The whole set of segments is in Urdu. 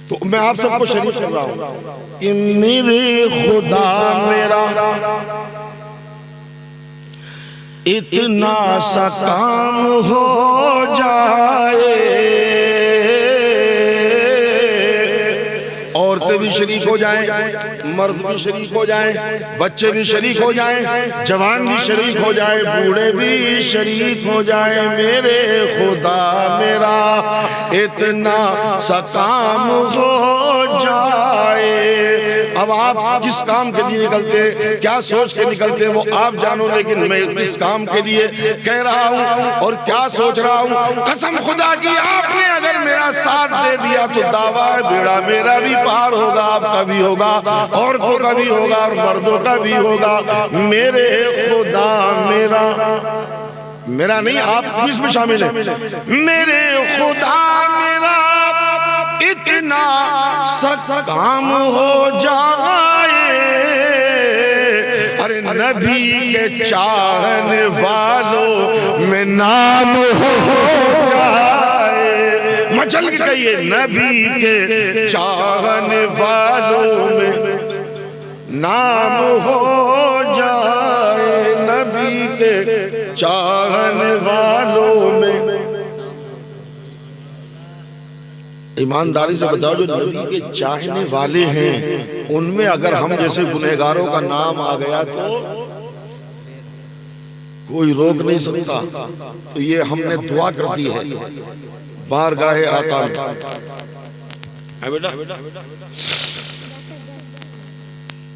تو میں آپ سب کو شریک کر رہا ہوں کہ میرے خدا میرا اتنا سا کام ہو جائے، عورتیں بھی شریک ہو جائیں، مرد بھی شریک ہو جائیں، بچے بھی شریک ہو جائیں، جوان بھی شریک ہو جائیں، بوڑھے بھی شریک ہو جائیں، میرے خدا میرا اتنا سا کام ہو جائے۔ اب آپ کس کام کے لیے نکلتے ہیں، کیا سوچ کے نکلتے ہیں، وہ آپ جانو، لیکن میں کس کام کے لیے کہہ رہا ہوں اور کیا سوچ رہا ہوں، قسم خدا کی آپ نے اگر میرا ساتھ دے دیا تو دعویٰ ہے بیڑا میرا بھی پار ہوگا، آپ کا بھی ہوگا، عورتوں کا بھی ہوگا اور مردوں کا بھی ہوگا۔ میرے خدا میرا، میرا نہیں آپ اس میں شامل ہیں، میرے خدا میرا اتنا سا کام ہو جائے، ارے نبی کے چاہنے والوں میں نام ہو جائے، مچل کے کہیے نبی کے چاہنے والوں میں نام ہو جائے، نبی کے چاہنے والوں میں۔ ایمانداری سے بتاؤ جو نبی کے چاہنے والے ہیں ان میں اگر ہم جیسے گنہگاروں کا نام آ گیا تو کوئی روک نہیں سکتا، تو یہ ہم نے دعا کر دی ہے بارگاہ آقا میں۔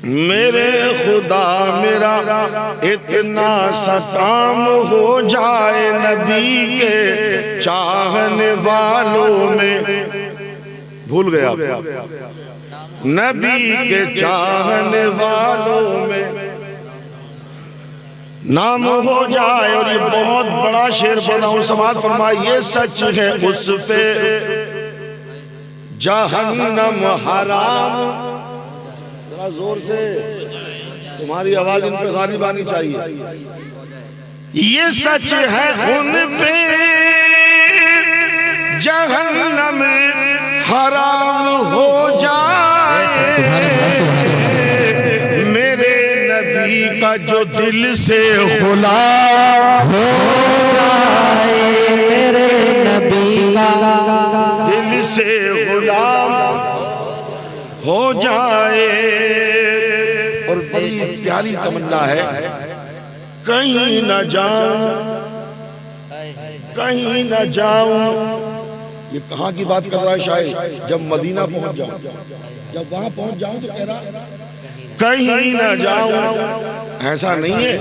میرے خدا میرا اتنا سا کام ہو جائے، نبی کے چاہنے والوں میں، بھول گیا نبی کے چاہنے والوں میں نام ہو جائے۔ اور یہ بہت بڑا شعر پڑھا ہوں، سماعت فرمائے، یہ سچ ہے اس پہ جہنم حرام، ذرا زور سے تمہاری آواز ان پہ غالب آنی چاہیے، یہ سچ ہے ان پہ جہنم حرام ہو جائے، میرے نبی کا جو دل سے غلام ہو جائے، میرے نبی کا دل سے غلام ہو جائے۔ اور بڑی پیاری تمنا ہے، کہیں نہ جاؤں کہیں نہ جاؤں، یہ کہاں کی بات کر رہا ہے شاعر، جب مدینہ پہنچ جاؤں، جب وہاں پہنچ جاؤں تو کہہ رہا کہیں نہ جاؤں۔ ایسا نہیں ہے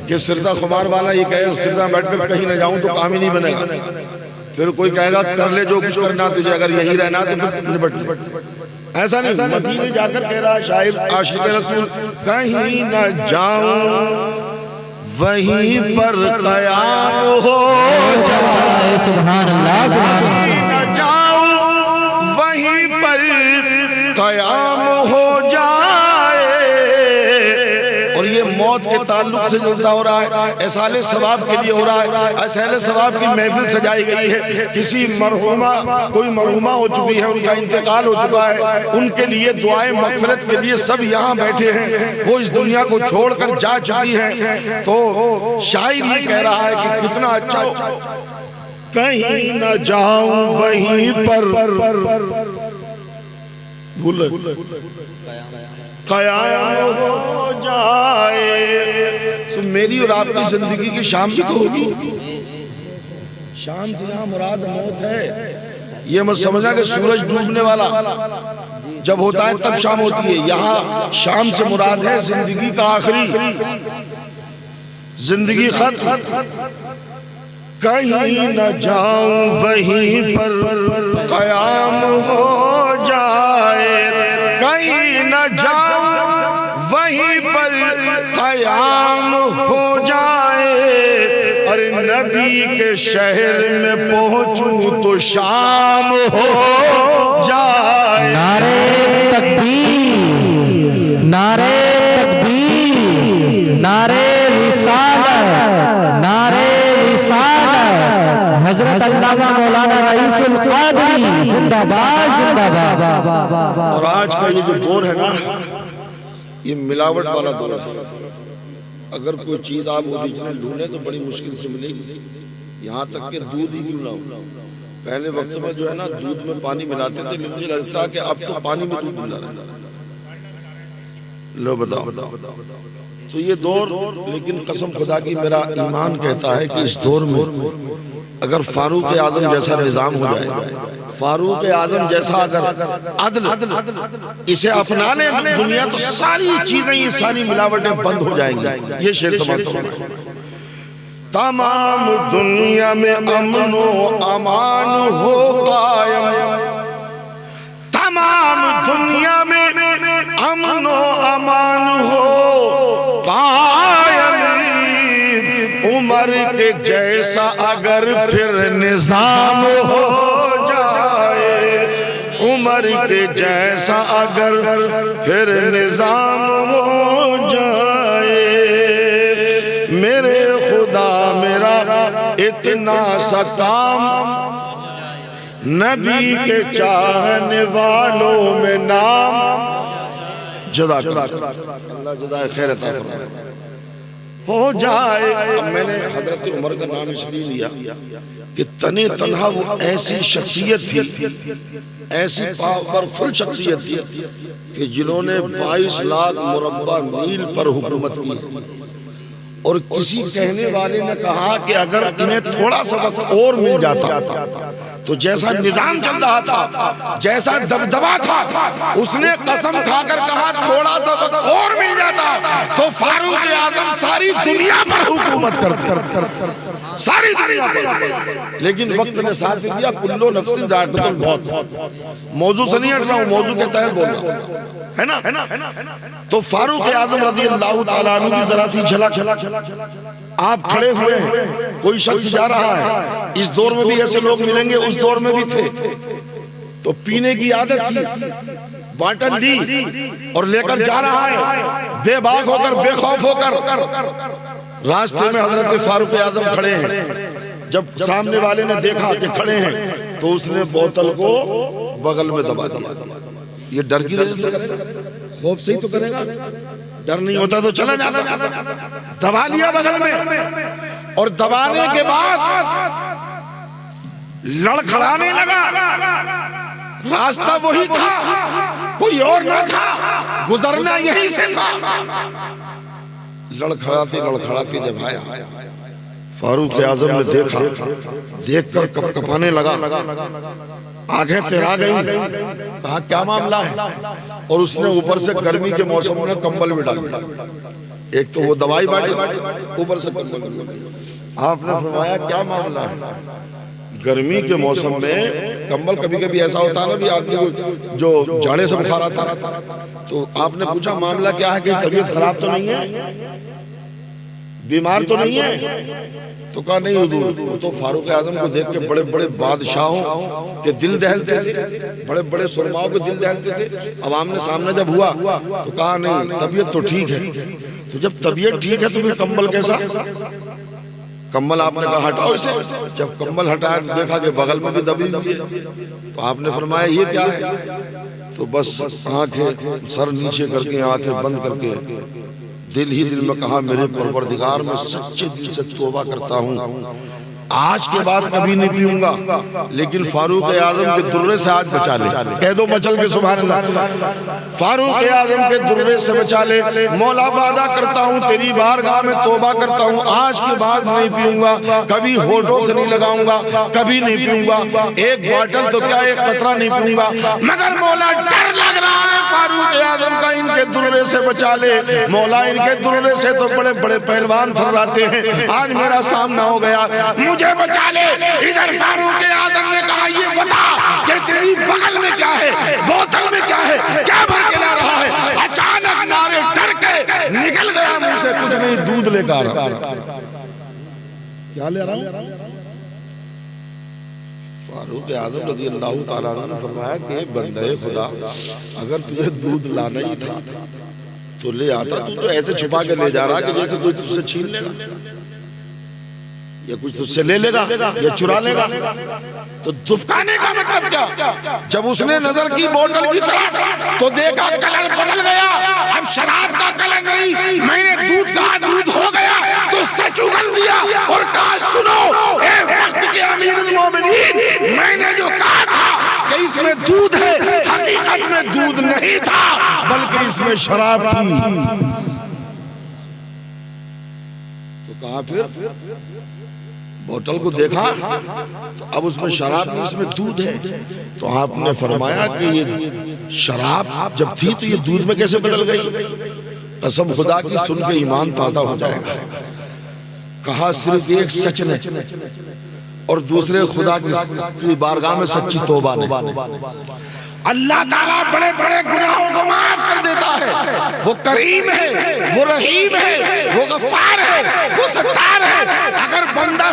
کہ سردہ خمار والا یہ کہے سردہ بیٹھ کر کہیں نہ جاؤں تو کام ہی نہیں بنے گا، پھر کوئی کہے گا کر لے جو کچھ کرنا تجھے، اگر یہی رہنا تو نبٹ لے، ایسا نہیں۔ مدینے جا کر کہہ رہا شاعر عاشق رسول، کہیں نہ جاؤں وہیں پر قیام ہو جائے، سبحان اللہ سبحان اللہ، کہیں نہ جاؤں وہیں پر قیام ہو جائے۔ اور یہ موت کے تعلق سے جلسہ ہو رہا ہے، احصال ثواب کے لیے ہو رہا ہے، احصال ثواب کی محفل سجائی گئی ہے، کسی مرحومہ کوئی مرحومہ ہو چکی ہے، ان کا انتقال ہو چکا ہے، ان کے لیے دعائیں مغفرت کے لیے سب یہاں بیٹھے ہیں، وہ اس دنیا کو چھوڑ کر جا چکی ہیں، تو شاعر یہ کہہ رہا ہے کہ کتنا اچھا ہو، کہیں نہ جاؤں وہیں پر قیام ہو جائے۔ تو میری اور آپ کی زندگی کی شام بھی تو ہوگی، شام سے یہاں مراد موت ہے، یہ مت سمجھنا کہ سورج ڈوبنے والا جب ہوتا ہے تب شام ہوتی ہے، یہاں شام سے مراد ہے زندگی کا آخری، زندگی ختم۔ کہیں نہ جاؤں وہیں پر قیام ہو جائے، کہیں نہ جاؤں وہیں پر قیام ہو جائے، ارے نبی کے شہر میں پہنچوں تو شام ہو جائے۔ نعرہ تکبیر، نعرہ تکبیر، نعرہ رسالت، نعرہ رسالت، حضرت علامہ مولانا رئیس القادری زندہ باد زندہ باد. اور آج کا یہ جو دور ہے نا، یہ ملاوٹ والا دور ہے. اگر کوئی چیز آپ اوریجنل ڈھونڈیں تو بڑی مشکل سے ملے گی. یہاں تک کہ دودھ ہی کیوں نہ ہو. پہلے وقت میں جو ہے نا دودھ میں پانی ملاتے تھے، مجھے لگتا کہ اب تو پانی میں دودھ ملا رہا ہے. لو بتاؤ. تو یہ دور، لیکن قسم خدا کی میرا ایمان کہتا ہے کہ اس دور میں اگر فاروق اعظم جیسا نظام ہو جائے، فاروق اعظم جیسا اگر عدل اسے اپنا لے دنیا، تو ساری چیزیں، یہ ساری ملاوٹیں بند ہو جائیں گی. یہ شعر سمجھتا ہوں. تمام دنیا میں امن و امان ہو قائم، تمام دنیا میں امن و امان ہو قائم، عمر کے جیسا اگر پھر نظام ہو جائے، عمر کے جیسا اگر پھر نظام ہو جائے. میرے خدا میرا اتنا سا کام، نبی کے چاہنے والوں میں نام. جزاک اللہ جزائے خیر عطا فرمائے. ہو جائے. اب میں نے حضرت عمر کا نام اس لیے لیا کہ تنے تنہا وہ ایسی شخصیت تھی، ایسی پاورفل شخصیت تھی کہ جنہوں نے 22 لاکھ مربع میل پر حکومت کی. اور کسی کہنے والے نے کہا کہ اگر انہیں تھوڑا سا وقت اور مل جاتا تو جیسا نظام چل رہا تھا، جیسا دبدبا تھا، اس نے قسم کھا کر کہا تھوڑا سا وقت اور مل جاتا تو فاروق اعظم ساری دنیا پر حکومت کرتے، ساری دنیا پر. لیکن وقت نے ساتھ دیا. کلو نفس ذائقۃ الموت. موضوع سے نہیں ہٹ رہا ہوں، موضوع کے تحت بول رہا ہوں، ہے نا. تو فاروق اعظم رضی اللہ تعالیٰ عنہ کی ذرا سی جھلک. آپ کھڑے ہوئے ہیں، کوئی شخص جا رہا ہے. اس دور میں بھی ایسے لوگ ملیں گے، اس دور میں بھی تھے. تو پینے کی عادت تھی، باٹل لی اور لے کر جا رہا ہے، بے باک ہو کر، بے خوف ہو کر. راستے میں حضرت فاروق اعظم کھڑے ہیں. جب سامنے والے نے دیکھا کہ کھڑے ہیں تو اس نے بوتل کو بغل میں دبا دیا. یہ ڈر کی وجہ سے کرے گا، خوف سے ہی تو کرے گا. ڈر نہیں ہوتا تو چلا جاتا. دبا لیا بغل میں، اور دبانے کے بعد لڑکھڑانے لگا. راستہ وہی تھا، کوئی اور نہ تھا، گزرنا یہی سے تھا. لڑکھڑاتے لڑکھڑاتے جب آیا، فاروق اعظم نے دیکھا، دیکھ کر کپ کپانے لگا، آنکھیں تیرا گئیں. کہا کیا معاملہ ہے؟ اور اس نے اوپر سے گرمی کے موسم میں کمبل بھی ڈالا. ایک تو وہ دوائی باٹی، اوپر سے کمبل بھی ڈالا. آپ نے فرمایا کیا معاملہ ہے؟ گرمی کے موسم میں کمبل، کبھی کبھی ایسا ہوتا ہے نا بھی آدمی جو جاڑے سے بخار آتا ہے. تو آپ نے پوچھا معاملہ کیا ہے، کہ طبیعت خراب تو نہیں ہے، بیمار تو نہیں ہے؟ تو کہا نہیں حضور. تو فاروق اعظم کو دیکھ کے بڑے بڑے بادشاہوں کے دل دہلتے تھے، بڑے بڑے سرماؤں کے دل دہلتے تھے. عوام نے سامنے جب ہوا تو کہا نہیں، طبیعت تو ٹھیک ہے. تو جب طبیعت ٹھیک ہے تو پھر کمبل کیسا؟ کمبل آپ نے کہا ہٹاؤ اسے. جب کمبل ہٹایا تو دیکھا کہ بغل میں بھی دبی ہوئی ہے. تو آپ نے فرمایا یہ کیا ہے؟ تو بس آنکھیں سر نیچے کر کے، آنکھیں بند کر کے دل ہی دل میں کہا میرے پروردگار میں سچے دل سے توبہ کرتا ہوں، آج کے بعد کبھی نہیں پیوں گا، لیکن فاروق اعظم کے درے سے آج بچا لے. کہہ دو مچل کے سبحان اللہ. فاروق اعظم کے درے سے بچا لے. مولا وعدہ کرتا ہوں تیری بارگاہ میں توبہ کرتا ہوں، آج کے بعد نہیں پیوں گا، کبھی ہونٹوں سے نہیں لگاؤں گا، کبھی نہیں پیوں گا، ایک باٹل تو کیا ایک قطرہ نہیں پیوں گا. مگر مولا ڈر لگ رہا ہے فاروق اعظم کا، ان کے درے سے بچا لے. مولا ان کے درے سے تو بڑے بڑے پہلوان تھراتے ہیں، آج میرا سامنا ہو گیا، مجھے بچا لے. ادھر فاروق اعظم نے کہا یہ بتا کہ تیری بغل میں کیا ہے، بوتل میں کیا ہے، کیا بھر کے لا رہا ہے؟ اچانک مارے ڈر کے نکل گیا منہ سے کچھ نہیں، دودھ لے کر آ رہا. کیا لے رہا ہوں؟ فاروق اعظم رضی اللہ تعالیٰ عنہ نے فرمایا کہ بندے خدا، اگر تجھے دودھ لانا ہی تھا تو لے آتا. تو ایسے چھپا کے لے جا رہا کہ جیسے کوئی تجھ سے چھین لے گا. یہ کچھ تجھ سے لے لے گا، یہ چرا لے گا. تو دبکانے کا مطلب کیا؟ جب اس نے نظر کی بوتل کی طرف تو دیکھا کلر بدل گیا. اب شراب کا کلر نہیں، میں نے دودھ کہا دودھ ہو گیا. تو سچ اگل دیا اور کہا سنو اے وقت کے امیر المومنین، میں نے جو کہا تھا کہ اس میں دودھ ہے، حقیقت میں دودھ نہیں تھا بلکہ اس میں شراب تھی. تو کہا پھر بوتل کو دیکھا تو اب اس میں شراب نہیں، اس میں دودھ ہے. تو آپ نے فرمایا کہ یہ شراب جب تھی تو یہ دودھ میں کیسے بدل گئی؟ قسم خدا کی سن کے ایمان تازہ ہو جائے گا. کہا صرف ایک سچ نے اور دوسرے خدا کی بارگاہ میں سچی توبہ نے. اللہ تعالیٰ بڑے بڑے گناہوں کو معاف کر دیتا ہے. وہ کریم ہے، وہ رحیم ہے، وہ غفار ہے، وہ ستار ہے. اگر بندہ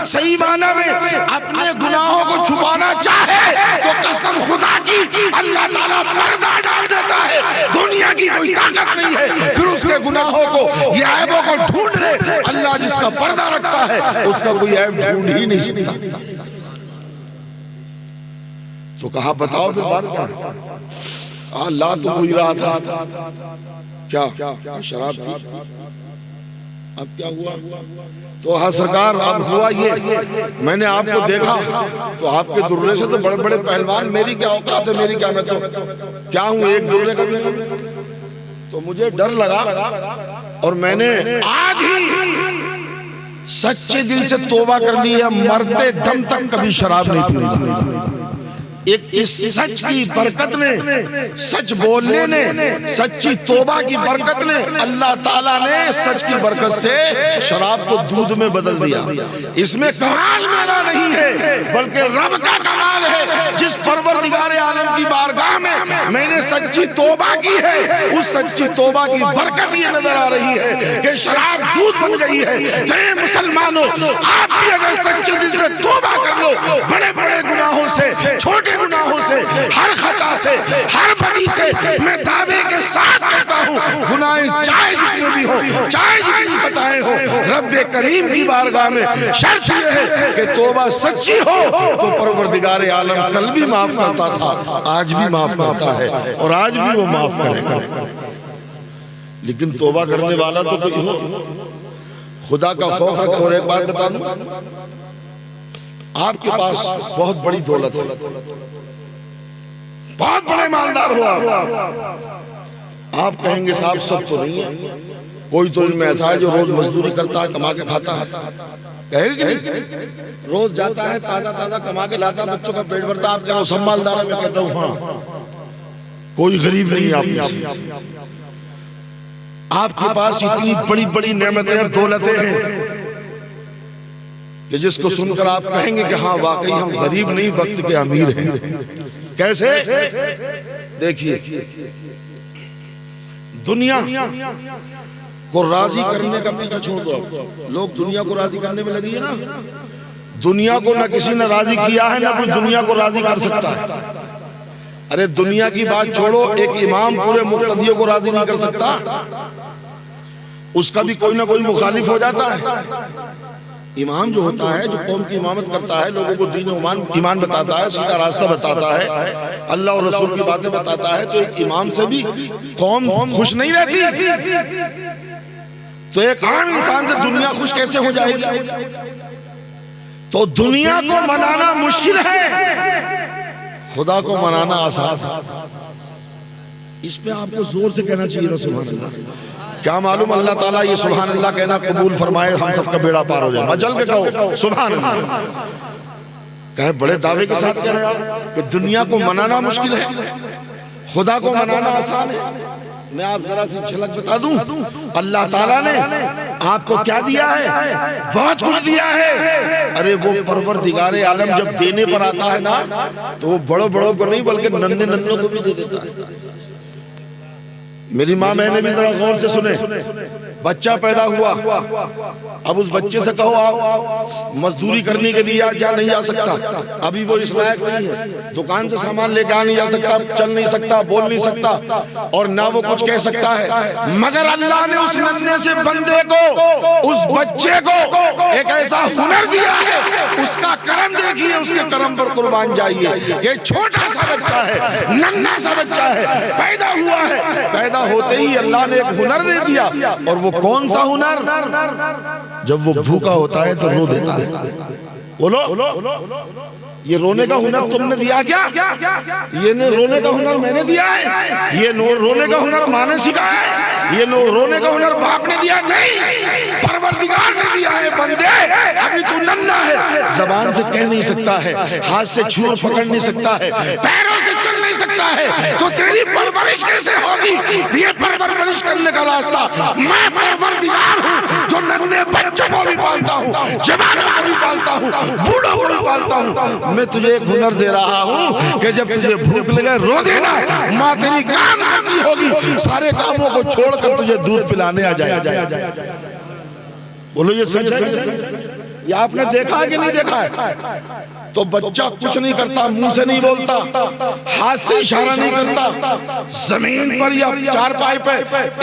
صحیح معنی میں اپنے گناہوں کو چھپانا چاہے تو قسم خدا کی اللہ تعالیٰ پردہ ڈال دیتا ہے. دنیا کی کوئی طاقت نہیں ہے پھر اس کے گناہوں کو، یہ عیبوں کو ڈھونڈ لے. اللہ جس کا پردہ رکھتا ہے اس کا کوئی عیب ڈھونڈ ہی نہیں سکتا. تو کہا بتاؤ پھر بات کیا؟ اللہ تو وہی رہا تھا. کیا شراب تھی؟ اب کیا ہوا؟ تو ہاں سرکار اب ہوا یہ، میں نے آپ کو دیکھا تو آپ کے درے سے تو بڑے بڑے پہلوان، میری کیا اوقات ہے، میری کیا، میں تو کیا ہوں، ایک درے کا بھی نہیں. تو مجھے ڈر لگا اور میں نے آج ہی سچے دل سے توبہ کر لی ہے، مرتے دم تک کبھی شراب نہیں پیوں گا. ایک اس سچ کی برکت نے، سچ بولنے نے، سچی توبہ کی برکت نے، اللہ تعالیٰ نے سچ کی برکت سے شراب کو دودھ میں بدل دیا. اس میں کمال میرا نہیں ہے بلکہ رب کا کمال ہے. جس پروردگار عالم کی بارگاہ میں نے سچی توبہ کی ہے، اس سچی توبہ کی برکت یہ نظر آ رہی ہے کہ شراب دودھ بن گئی ہے. تو اے مسلمانوں، آپ بھی اگر سچے دل سے توبہ کر لو، بڑے بڑے گناہوں سے، چھوٹے گناہوں سے، ہر خطا سے، ہر بدی سے، میں دعوے کے ساتھ کہتا ہوں گناہ چاہے جتنے بھی ہو، چاہے جتنی خطائیں ہو، رب کریم کی بارگاہ میں شرط یہ ہے کہ توبہ سچی ہو تو پروردگار عالم کل بھی معاف کرتا تھا، آج بھی معاف کرتا ہے اور آج بھی وہ معاف کرے گا. لیکن توبہ کرنے والا تو کوئی ہو، خدا کا خوف رکھو. اور ایک بات بتا دوں، آپ کے پاس بہت بڑی دولت ہے، بہت بڑے مالدار ہو آپ کہیں گے صاحب سب تو نہیں ہے، کوئی تو ان میں ایسا ہے جو روز مزدوری کرتا ہے، کما کے کھاتا ہے. کہے گی نہیں؟ روز جاتا ہے، تازہ تازہ کما کے لاتا ہے، بچوں کا پیٹ بھرتا ہے. آپ کہہ رہے ہو سب مالدار ہے، میں کہتا ہوں ہاں، کوئی غریب نہیں ہے آپ میں سے. آپ کے پاس اتنی بڑی بڑی نعمتیں اور دولتیں ہیں کہ جس کو سن کر آپ کہیں گے کہ ہاں واقعی ہم غریب نہیں، وقت کے امیر ہیں. کیسے؟ دیکھیے، دنیا کو راضی کرنے کا پیچھے چھوڑ دو. لوگ دنیا کو راضی کرنے میں لگی ہے نا. دنیا کو نہ کسی نے راضی کیا ہے، نہ کوئی دنیا کو راضی کر سکتا ہے. ارے دنیا کی بات چھوڑو، ایک امام پورے مقتدیوں کو راضی نہیں کر سکتا، اس کا بھی کوئی نہ کوئی مخالف ہو جاتا ہے. امام جو ہوتا ہے، جو قوم کی امامت کرتا ہے، لوگوں کو دین و ایمان بتاتا ہے، سیدھا راستہ بتاتا ہے، اللہ اور رسول کی باتیں بتاتا ہے، تو ایک امام سے بھی قوم خوش نہیں رہتی. تو ایک عام انسان سے دنیا خوش کیسے ہو جائے گی؟ تو دنیا کو منانا مشکل ہے، خدا کو منانا آسان ہے. اس پہ آپ کو زور سے کہنا چاہیے سبحان اللہ. کیا معلوم اللہ تعالیٰ یہ سبحان اللہ کہنا قبول فرمائے، ہم سب کا بیڑا پار ہو جائے. مچل کے کہو سبحان اللہ. کہے بڑے دعوے کے ساتھ کہہ رہے ہیں کہ دنیا کو منانا مشکل ہے، خدا کو منانا آسان ہے. میں آپ ذرا سی جھلک بتا دوں، اللہ تعالیٰ نے آپ کو کیا دیا ہے؟ بہت کچھ دیا ہے. ارے وہ پروردگار عالم جب دینے پر آتا ہے نا تو وہ بڑوں بڑوں کو نہیں بلکہ ننھے ننھوں کو بھی دے دیتا ہے. میری ماں میں نے بھی ذرا غور سے سنے، بچہ پیدا ہوا، اب اس بچے سے کہو آپ مزدوری کرنے کے لیے جا نہیں جا سکتا، ابھی وہ اس لائق نہیں ہے، دکان سے سامان لے کے آ نہیں جا سکتا، چل نہیں سکتا، بول نہیں سکتا، اور نہ وہ کچھ کہہ سکتا ہے، مگر اللہ نے اس ننھے سے بندے کو، اس بچے کو ایک ایسا ہنر دیا ہے، اس کا کرم دیکھیے، اس کے کرم پر قربان جائیے۔ یہ چھوٹا سا بچہ ہے، ننھا سا بچہ ہے، پیدا ہوا ہے، پیدا ہوتے ہی اللہ نے ایک ہنر دے دیا، اور وہ کون سا ہنر؟ جب وہ بھوکا ہوتا ہے تو رو دیتا ہے۔ بولو، یہ رونے کا ہنر تم نے دیا کیا؟ یہ رونے کا ہنر میں نے دیا ہے؟ یہ رونے کا ہنر ماں نے سکھایا ہے؟ یہ رونے کا ہنر باپ نے دیا؟ نہیں، پروردگار نے دیا ہے۔ بندے ابھی تو ننھا ہے، زبان سے کہہ نہیں سکتا ہے، ہاتھ سے چھور پکڑ نہیں سکتا ہے، پیروں سے چل نہیں سکتا ہے، تو تیری پرورش کیسے ہوگی؟ یہ پرورش کرنے کا راستہ میں پروردگار ہوں، جو ننھے بچوں کو بھی پالتا ہوں، جوانوں کو بھی پالتا ہوں، بوڑھوں کو بھی پالتا ہوں۔ میں تجھے ایک ہنر دے رہا ہوں کہ جب تجھے بھوک لگے رو دینا، ماں تیری کام کرتی ہوگی، سارے کاموں کو چھوڑ کر تجھے دودھ پلانے آ جائے۔ بولو یہ سچ ہے؟ یہ آپ نے دیکھا ہے کہ نہیں دیکھا ہے؟ تو بچہ کچھ نہیں کرتا، منہ سے نہیں بولتا، ہاتھ سے اشارہ نہیں کرتا، زمین پر یا چارپائی پہ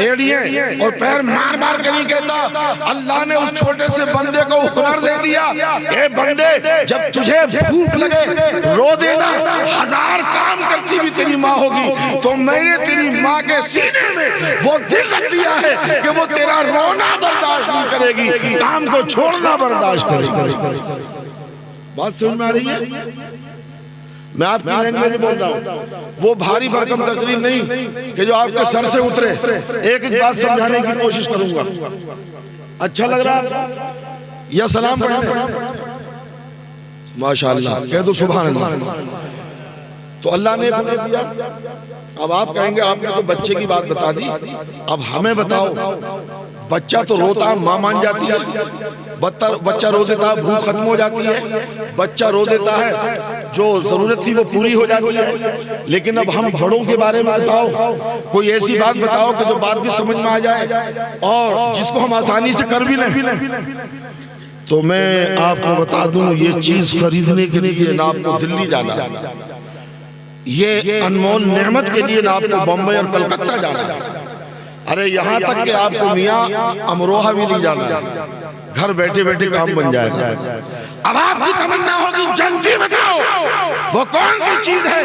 ایڑیاں اور پیر مار مار کے نہیں کہتا۔ اللہ نے اس چھوٹے سے بندے کو ہنر دے دیا، اے بندے جب تجھے بھوک لگے رو دینا، ہزار کام کرتی بھی تیری ماں ہوگی، تو میں نے تیری ماں کے سینے میں وہ دل رکھ دیا ہے کہ وہ تیرا رونا برداشت نہیں کرے گی، کام کو چھوڑنا برداشت کرے گی۔ بات سمجھ میں آ رہی ہے؟ میں آپ کی لینگویج میں بول رہا ہوں، وہ بھاری بھرکم تقریر نہیں کہ جو آپ کے سر سے اترے۔ ایک ایک بات سمجھانے کی کوشش کروں گا، اچھا لگ رہا ہے یا سلام پڑھیں؟ ماشاءاللہ کہہ دو سبحان اللہ۔ تو اللہ نے دیا، اب آپ کہیں گے آپ نے تو بچے کی بات بتا دی، اب ہمیں بتاؤ، بچہ تو روتا ماں مان جاتی ہے، بچہ رو دیتا ہے بھوک ختم ہو جاتی ہے، بچہ رو دیتا ہے جو ضرورت تھی وہ پوری ہو جاتی ہے، لیکن اب ہم بڑوں کے بارے میں بتاؤ، کوئی ایسی بات بتاؤ کہ جو بات بھی سمجھ میں آ جائے اور جس کو ہم آسانی سے کر بھی لیں۔ تو میں آپ کو بتا دوں، یہ چیز خریدنے کے لیے نہ آپ کو دلی جانا، یہ انمول نعمت کے لیے نہ آپ کو بمبئی اور کلکتہ جانا، ارے یہاں تک کہ آپ کو میاں امروہہ بھی نہیں جانا، گھر بیٹھے بیٹھے کام بن جائے گا۔ اب آپ کی تمنا ہوگی جلدی بتاؤ وہ کون سی چیز ہے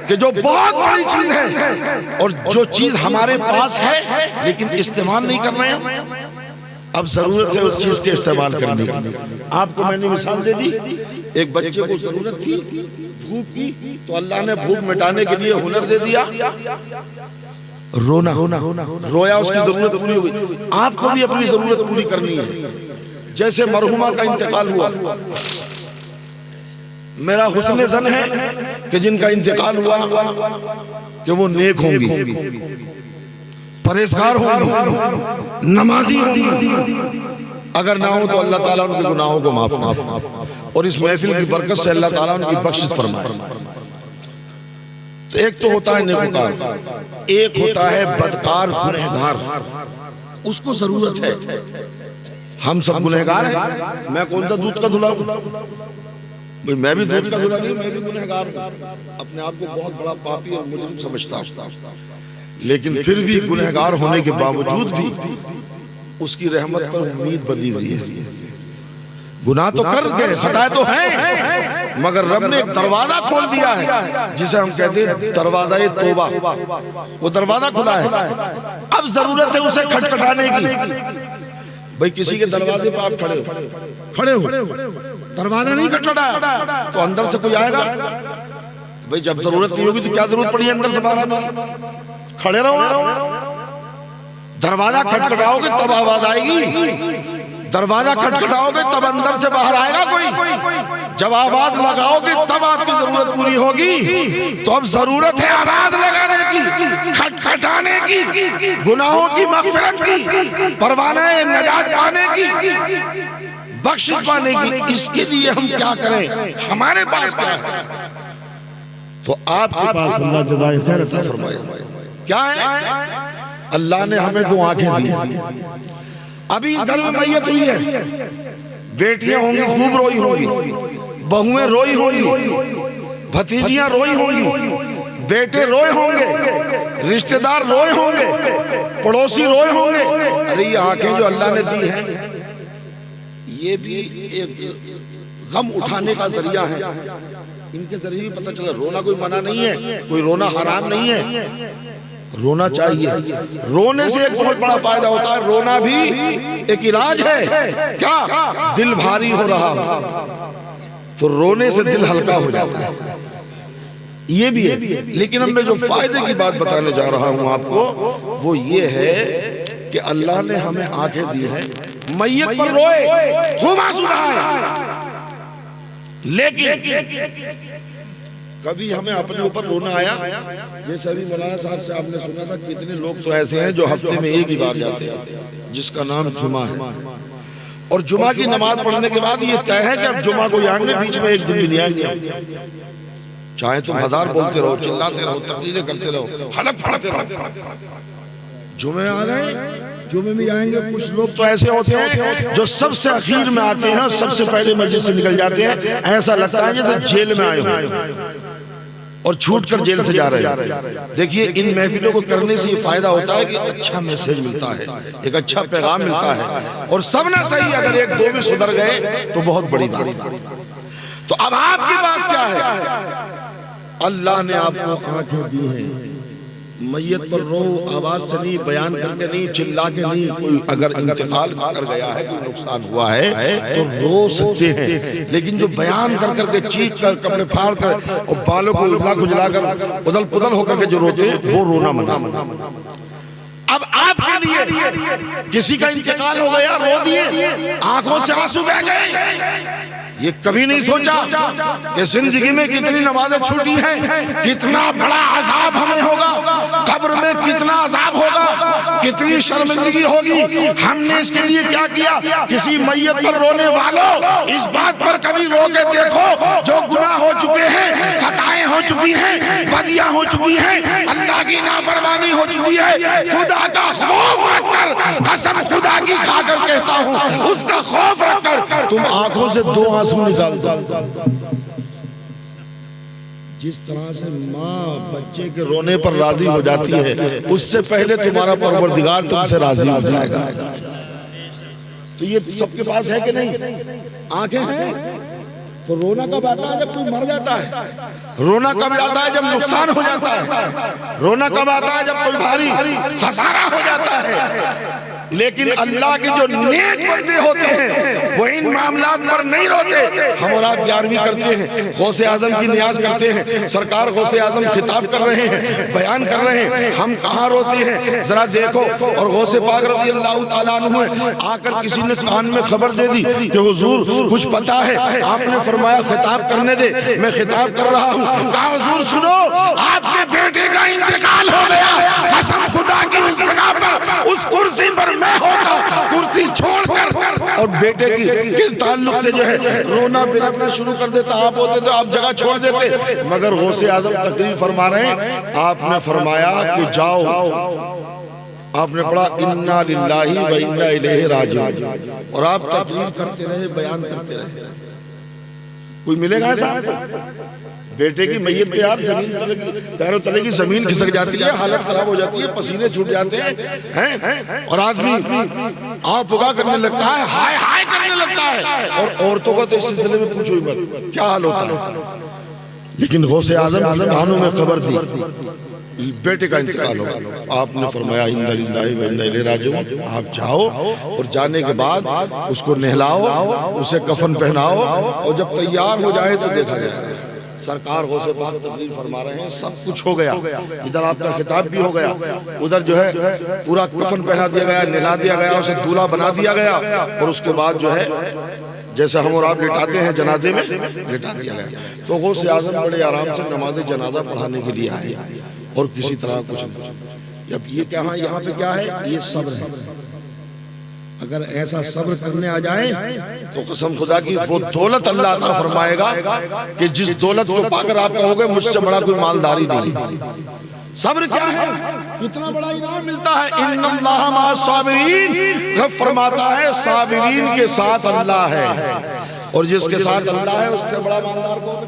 کہ جو بہت بڑی چیز ہے اور جو چیز ہمارے پاس ہے لیکن استعمال نہیں کر رہے ہیں، اب ضرورت ہے اس چیز کے استعمال کرنے کی۔ آپ کو میں نے مثال دے دی، ایک بچے کو ضرورت تھی بھوک کی، تو اللہ نے بھوک مٹانے کے لیے ہنر دے دیا، رونا، رویا، اس کی ضرورت پوری ہوئی۔ آپ کو بھی اپنی ضرورت پوری کرنی ہے۔ جیسے مرحومہ کا انتقال ہوا، میرا حسن ظن ہے کہ جن کا انتقال ہوا کہ وہ نیک ہوں گی، پرہیزگار ہوں گی، نمازی ہوں گی، اگر نہ ہو تو اللہ تعالیٰ ان کے گناہوں کو معاف کرے اور اس محفل کی برکت سے اللہ تعالیٰ ان کی بخشش فرمائے۔ تو ایک تو ہوتا ہے نیکوکار، ایک ہوتا ہے بدکار گنہگار، اس کو ضرورت ہے۔ ہم سب گنہگار ہیں، میں کون سا دودھ کا دھلا ہوں؟ میں بھی دودھ کا دھلا نہیں، میں بھی گنہگار ہوں، اپنے آپ کو بہت بڑا پاپی اور مجرم سمجھتا ہوں، لیکن پھر بھی گنہگار ہونے کے باوجود بھی اس کی رحمت پر امید بندھی ہوئی ہے۔ گناہ تو کر گئے، خطائیں تو ہیں، مگر رب نے ایک دروازہ کھول دیا ہے جسے ہم کہتے ہیں دروازہ توبہ، وہ دروازہ کھلا ہے، اب ضرورت ہے اسے کھٹکھٹانے کی۔ بھئی کسی کے دروازے پہ آپ کھڑے ہو، دروازہ نہیں کھٹکھٹایا تو اندر سے کوئی آئے گا؟ بھئی جب ضرورت نہیں ہوگی تو کیا ضرورت پڑی ہے اندر سے باہر آنے؟ کھڑے رہو، دروازہ کھٹکھٹاؤ گے تب آواز آئے گی، دروازہ کھٹکھٹاؤ گے تب اندر سے باہر آئے گا کوئی، جب آواز لگاؤ گے تب آپ کی ضرورت پوری ہوگی۔ تو اب ضرورت ہے آواز لگانے کی، کھٹکھٹانے کی، گناہوں کی مغفرت کی، پروانہ نجات پانے کی، بخشش پانے کی۔ اس کے لیے ہم کیا کریں؟ ہمارے پاس کیا ہے؟ تو آپ کے پاس اللہ جزائے خیر عطا فرمائے کیا ہے؟ اللہ نے ہمیں 2 آنکھیں دی. ابھی اس گھر میں میت ہوئی ہے, بیٹیاں ہوں گی خوب روئی ہوں گی, بہویں روئی ہوں گی, بھتیجیاں روئی ہوں گی, بیٹے روئے ہوں گے, رشتہ دار روئے ہوں گے, پڑوسی روئے ہوں گے. ارے یہ آنکھیں جو اللہ نے دی ہیں یہ بھی ایک غم اٹھانے کا ذریعہ ہے. ان کے ذریعے پتہ چلا رونا کوئی منع نہیں ہے, کوئی رونا حرام نہیں ہے, رونا چاہیے. رونے سے ایک بہت بڑا فائدہ ہوتا ہے, رونا بھی ایک علاج ہے. کیا دل بھاری ہو رہا تو رونے سے دل ہلکا ہو جاتا ہے, یہ بھی ہے. لیکن اب میں جو فائدے کی بات بتانے جا رہا ہوں آپ کو وہ یہ ہے کہ اللہ نے ہمیں آنکھیں دی ہیں. میت پر روئے, خوب آنسو بہائے, لیکن کبھی ہمیں اپنے اوپر رونا آیا. جیسے ابھی مولانا صاحب سے آپ نے سنا تھا کتنے لوگ تو ایسے ہیں جو ہفتے میں ایک ہی بار جاتے ہیں, جس کا نام جمعہ ہے, اور جمعہ کی نماز پڑھنے کے بعد یہ طے ہے کہ اب جمعہ کو آئیں گے, بیچ میں ایک دن بھی نہیں آئیں گے. چاہے تم ہزار بولتے رہو, چلاتے رہو, تقریریں کرتے رہو, حلق پڑھتے رہو, جمعے آ گئے جمعے میں آئیں گے. کچھ لوگ تو ایسے ہوتے ہیں جو سب سے اخیر میں آتے ہیں, سب سے پہلے مسجد سے نکل جاتے ہیں, ایسا لگتا ہے جیسے جیل میں آئے ہوں اور چھوٹ کر جیل سے جا رہے ہیں. دیکھیے ان محفلوں کو کرنے سے یہ فائدہ ہوتا ہے کہ اچھا میسیج ملتا ہے, ایک اچھا پیغام ملتا ہے, اور سب نہ صحیح اگر 1-2 بھی سدھر گئے تو بہت بڑی بات. تو اب آپ کے پاس کیا ہے؟ اللہ نے آپ کو آنکھیں دی ہیں. میت پر رو, آواز سے نہیں, بیان کر کے نہیں, چلا کے نہیں. کوئی اگر انتقال کر گیا ہے, کوئی نقصان ہوا ہے تو رو سکتے ہیں, لیکن جو بیان کر کر کے چیخ کر, کپڑے پھاڑ کر اور بالوں کو ادلا کھجلا کر ادل پدل ہو کر کے جو روتے ہیں وہ رونا منع. اب آپ کے لیے کسی کا انتقال ہو گیا, رو دیے, آنکھوں سے آنسو بہہ گئے, یہ کبھی نہیں سوچا کہ زندگی میں کتنی نمازیں چھوٹی ہیں, کتنا بڑا عذاب ہمیں ہوگا, قبر میں کتنا عذاب ہوگا, کتنی شرمندگی ہوگی. ہم نے اس کے لیے کیا کیا؟ کسی میت پر رونے والوں, اس بات پر کبھی رو کے دیکھو جو گناہ ہو چکے ہیں, خطائیں ہو چکی ہیں, بدیاں ہو چکی ہیں, اللہ کی نافرمانی ہو چکی ہے. خدا کا خوف رکھ کر, قسم خدا کی کھا کر کہتا ہوں, اس کا خوف رکھ کر تم آنکھوں سے 2 آنسو نکال دو. جس طرح سے ماں بچے کے رونے پر راضی ہو جاتی ہے, اس سے پہلے تمہارا پروردگار تم سے راضی ہو جائے گا. تو یہ سب کے پاس ہے کہ نہیں؟ آنکھیں ہیں. تو رونا کب آتا ہے؟ جب کوئی مر جاتا ہے. رونا کب آتا ہے؟ جب نقصان ہو جاتا ہے. رونا کب آتا ہے؟ جب کوئی بھاری خسارہ ہو جاتا ہے. لیکن اللہ کے جو نیک بندے ہوتے ہیں وہ ان معاملات پر نہیں روتے. ہم اور آپ 11ویں کرتے ہیں, غوث اعظم کی نیاز کرتے ہیں, سرکار غوث اعظم خطاب کر رہے ہیں, بیان کر رہے ہیں, ہم کہاں روتے ہیں ذرا دیکھو. اور غوث پاک رضی اللہ تعالیٰ عنہ آ کر کسی نے کان میں خبر دے دی کہ حضور کچھ پتا ہے. آپ نے فرمایا خطاب کرنے دے, میں خطاب کر رہا ہوں. کہا حضور سنو, آپ کے بیٹے کا انتقال ہو گیا. قسم خدا کی اس جگہ پر, اس کرسی پر میں ہوتا, کرسی چھوڑ کر اور بیٹے کے تعلق سے جو ہے رونا بلکنا شروع کر دیتا. آپ ہوتے تو آپ جگہ چھوڑ دیتے, مگر غوث اعظم تقریر فرما رہے ہیں. آپ نے فرمایا کہ جاؤ. آپ نے پڑھا انا للہ و انا الیہ راجعون, اور آپ تقریر کرتے رہے, بیان کرتے رہے. کوئی ملے گا ایسا؟ بیٹے کی میت پہ یار زمین پیروں تلے کی زمین کھسک جاتی ہے, حالت خراب ہو جاتی ہے, پسینے چھوٹ جاتے ہیں, اور آدمی آہ پگا کرنے لگتا ہے, ہائے ہائے کرنے لگتا ہے. اور عورتوں کا تو اس سلسلے میں پوچھو ہی مت کیا حال ہوتا ہے. لیکن غوث اعظم کی کانوں میں خبر دی بیٹے کا انتقال ہوگا. آپ نے فرمایا انا للہ و انا الیہ راجعون. آپ جاؤ, اور جانے کے بعد اس کو نہلاؤ, اسے کفن پہناؤ, اور جب تیار ہو جائے تو دیکھا جائے. سرکار غوث پاک تقریر فرما رہے ہیں, سب کچھ ہو گیا. ادھر آپ کا خطاب بھی ہو گیا, ادھر جو ہے پورا کفن پہنا دیا گیا, نہلا دیا گیا, اسے دولہا بنا دیا گیا, اور اس کے بعد جو ہے جیسے ہم اور آپ لٹاتے ہیں جنازے میں لٹا دیا گیا. تو غوث اعظم بڑے آرام سے نماز جنازہ پڑھانے کے لیے آئے, اور کسی طرح کچھ نہیں. اب یہ کہاں یہاں پہ کیا ہے؟ یہ صبر ہے. اگر ایسا صبر کرنے آ جائیں تو قسم خدا کی وہ دولت اللہ عطا فرمائے گا کہ جس دولت کو پا کر آپ کہو گے مجھ سے بڑا کوئی مالداری نہیں. صبر کیا ہے؟ کتنا بڑا انعام ملتا ہے. ان اللہ مع الصابرین. رب فرماتا ہے صابرین کے ساتھ اللہ ہے، اور جس کے ساتھ اللہ ہے اس سے بڑا مالدار کون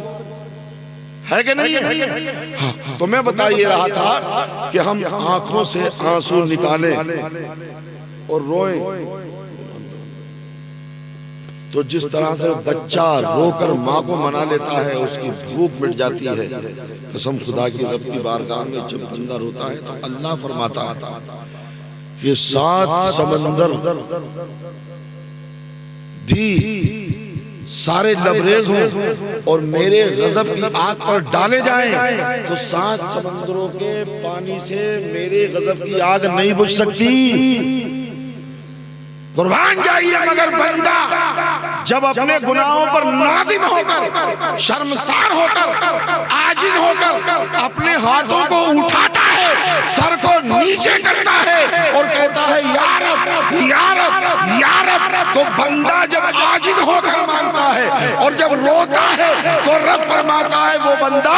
ہے کہ نہیں ہے؟ ہاں تو میں بتا یہ رہا تھا کہ ہم آنکھوں سے آنسو نکالیں اور روئیں تو جس طرح سے بچہ رو کر ماں کو منا لیتا ہے، اس کی بھوک مٹ جاتی ہے، قسم خدا کی رب کی بارگاہ میں جب بندہ روتا ہے تو اللہ فرماتا ہے کہ 7 سمندر بھی سارے لبریز ہوں اور میرے غضب کی آگ پر ڈالے جائیں تو 7 سمندروں کے پانی سے میرے غضب کی آگ نہیں بجھ سکتی. قربان جائیے مگر بندہ جب اپنے گناہوں پر نادم ہو کر، شرمسار ہو کر، عاجز ہو کر اپنے ہاتھوں کو اٹھاتا ہے، سر کو نیچے کرتا ہے اور کہتا ہے یا رب یا رب یا رب، تو بندہ جب عاجز ہو کر مانگتا ہے اور جب روتا ہے تو رب فرماتا ہے وہ بندہ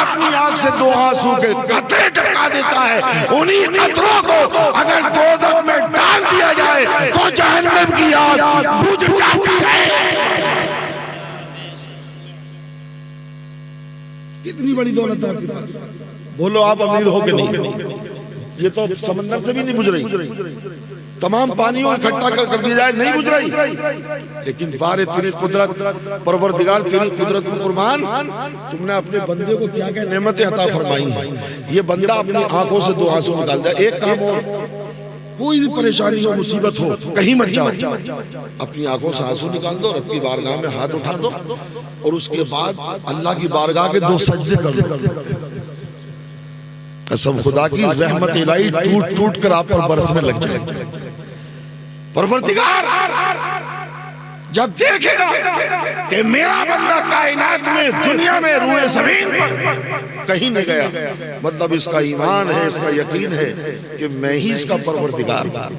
اپنی آنکھ سے 2 آنسو کے قطرے ٹپکا دیتا ہے. انہی قطروں کو اگر دوزخ میں ڈال دیا جائے تو جہنم کی آگ بجھ جاتی ہے. کتنی بڑی دولت ہے آپ کے پاس. بولو آپ امیر ہو کہ نہیں؟ یہ تو سمندر سے بھی نہیں بجھ رہی، تمام پانیوں اکٹھا کر دیا جائے نہیں بجھ رہی، لیکن فارے تیری قدرت، پروردگار تیری قدرت کو قربان، تم نے اپنے بندے کو کیا کیا نعمتیں عطا فرمائی ہیں. یہ بندہ اپنی آنکھوں سے 2 آنسو نکال دیا. ایک کام اور، کوئی بھی پریشانی ہو، مصیبت ہو، کہیں مت جاؤ، اپنی آنکھوں سے آنسو نکال دو، رب کی بارگاہ میں ہاتھ اٹھا دو اور اس کے بعد اللہ کی بارگاہ کے 2 سجدے کر دو. قسم خدا کی رحمت الہی ٹوٹ ٹوٹ کر آپ پر برسنے لگ جائے. پروردگار جب دیکھے گا کہ میرا بندہ کائنات میں، دنیا میں، روئے زمین پر کہیں نہیں گیا، مطلب اس کا ایمان ہے، اس کا یقین ہے کہ میں ہی اس کا پروردگار ہوں،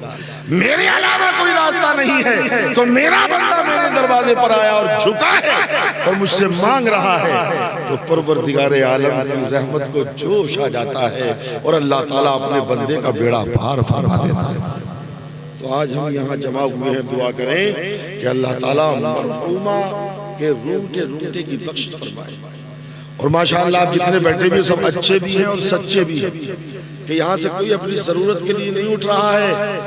میرے علاوہ کوئی راستہ نہیں ہے. تو میرا بندہ میرے دروازے پر آیا اور جھکا ہے اور مجھ سے مانگ رہا ہے تو پروردگار عالم کی رحمت کو جوش آ جاتا ہے اور اللہ تعالیٰ اپنے بندے کا بیڑا پار فرما دیتا ہے. تو آج ہم یہاں جمع ہوئے ہیں، دعا کریں کہ اللہ تعالیٰ مرحومہ کے رومٹے کی بخشش فرمائے. اور ماشاءاللہ آپ جتنے بیٹھے بھی سب اچھے بھی ہیں اور سچے بھی ہیں کہ یہاں سے کوئی اپنی ضرورت کے لیے نہیں اٹھ رہا ہے.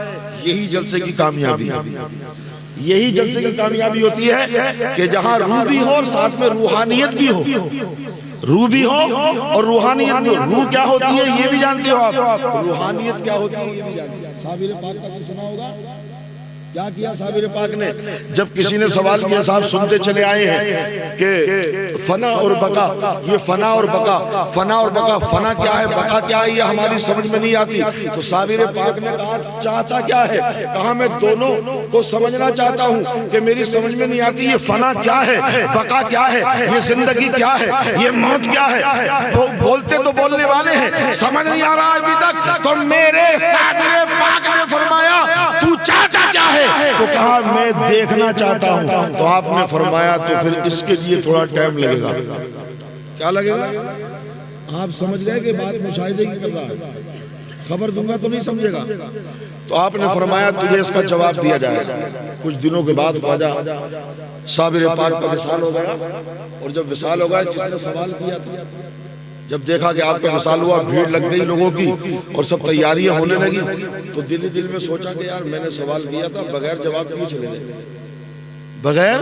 یہی جلسے کی کامیابی ہے، یہی جلسے کی کامیابی ہوتی ہے کہ جہاں روح بھی ہو اور ساتھ میں روحانیت بھی ہو. روح بھی ہو اور روحانیت بھی ہو. روح کیا ہوتی ہے یہ بھی جانتے ہو آپ، روحانیت کیا ہوتی ہے یہ بھی جانتے ہو. صابر پاک کا تو سنا ہوگا، کیا کیا صابر پاک نے؟ جب کسی نے سوال کیا، صاحب سنتے چلے آئے ہیں کہ فنا اور بقا، یہ فنا اور بقا، فنا اور بقا، فنا کیا ہے، بقا کیا ہے، یہ ہماری سمجھ میں نہیں آتی. تو صابر پاک نے کہا چاہتا کیا ہے؟ کہا میں دونوں کو سمجھنا چاہتا ہوں کہ میری سمجھ میں نہیں آتی یہ فنا کیا ہے، بقا کیا ہے، یہ زندگی کیا ہے، یہ موت کیا ہے. بولتے تو بولنے والے ہیں، سمجھ نہیں آ رہا ابھی تک. تو میرے صابر پاک نے فرمایا تو چاہتا کیا ہے؟ تو کہا میں دیکھنا چاہتا ہوں. تو آپ نے فرمایا تو پھر اس کے لیے تھوڑا ٹائم لگے گا. کیا لگے گا؟ آپ سمجھ گئے کہ بات مشاہدے کی کر رہا ہے، خبر دوں گا تو نہیں سمجھے گا. تو آپ نے فرمایا تجھے اس کا جواب دیا جائے گا. کچھ دنوں کے بعد خواجہ صابر پاک کا وصال ہو گیا. اور جب وصال ہو گیا، جس نے سوال کیا تھا، جب دیکھا کہ آپ کا وصال ہوا، بھیڑ لگ گئی لوگوں کی اور سب تیاریاں ہونے لگی، تو دل میں سوچا کہ یار میں نے سوال کیا تھا، بغیر جواب دیے چلے گئے، بغیر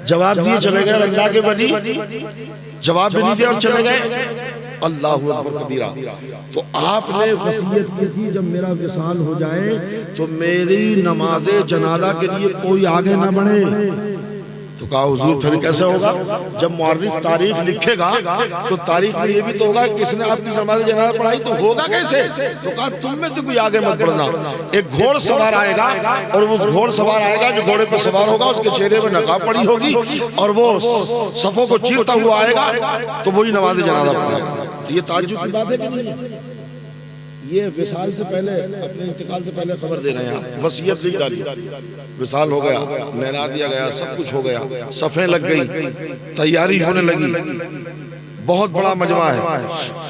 جواب دیے چلے گئے. اللہ کے ولی جواب بھی نہیں دیا اور چلے گئے. اللہ اکبر کبیرہ. تو آپ نے وصیت کی تھی جب میرا وصال ہو جائے تو میری نماز جنازہ کے لیے کوئی آگے نہ بڑھے. تو کہا حضور پھر کیسے ہوگا؟ جب مورخ تاریخ لکھے گا تو تاریخ میں یہ بھی تو ہوگا کس نے آپ کی نماز جنازہ پڑھائی، تو ہوگا کیسے؟ تو کہا تم میں سے کوئی آگے مت بڑھنا. ایک گھوڑ سوار آئے گا اور وہ گھوڑ سوار آئے گا جو گھوڑے پہ سوار ہوگا، اس کے چہرے میں نقاب پڑی ہوگی اور وہ صفوں کو چیرتا ہوا آئے گا تو وہی نماز جنازہ پڑھائے گا. یہ تعجب کی بات ہے کہ نہیں ہے؟ یہ وصال سے پہلے، اپنے انتقال سے پہلے خبر دے رہے ہیں. وصیت لکھ ڈالی، وصال ہو گیا، نہلا دیا گیا، سب کچھ ہو گیا، صفیں لگ گئی، تیاری ہونے لگی. بہت بڑا مجمع ہے.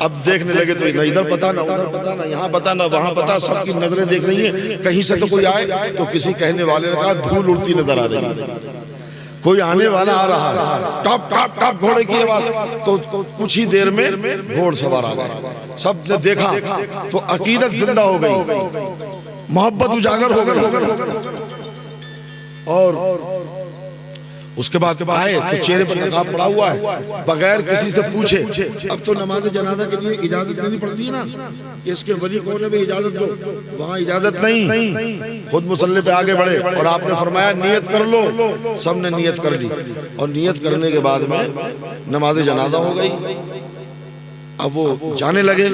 اب دیکھنے لگے تو نہ ادھر پتا نہ ادھر پتا نہ یہاں پتا نہ وہاں پتا, سب کی نظریں دیکھ رہی ہیں کہیں سے تو کوئی آئے. تو کسی کہنے والے نے کہا دھول اڑتی نظر آ رہی ہے, کوئی آنے والا آ رہا ہے. ٹاپ ٹاپ ٹاپ گھوڑے کی آواز. تو کچھ ہی دیر میں گھوڑ سوار آ گئے. سب نے دیکھا تو عقیدت زندہ ہو گئی, محبت اجاگر ہو گئی. اور اس کے بعد آئے تو چہرے پر نقاب پڑا ہوا ہے, بغیر کسی سے پوچھے. اب تو نماز جنازہ کے لیے اجازت دینی پڑتی ہے نا, کہ اس کے ولی کون ہے بھی اجازت دو. وہاں اجازت نہیں, خود مصلی پہ آگے بڑھے اور آپ نے فرمایا نیت کر لو. سب نے نیت کر لی, اور نیت کرنے کے بعد میں نماز جنازہ ہو گئی. اب وہ جانے لگے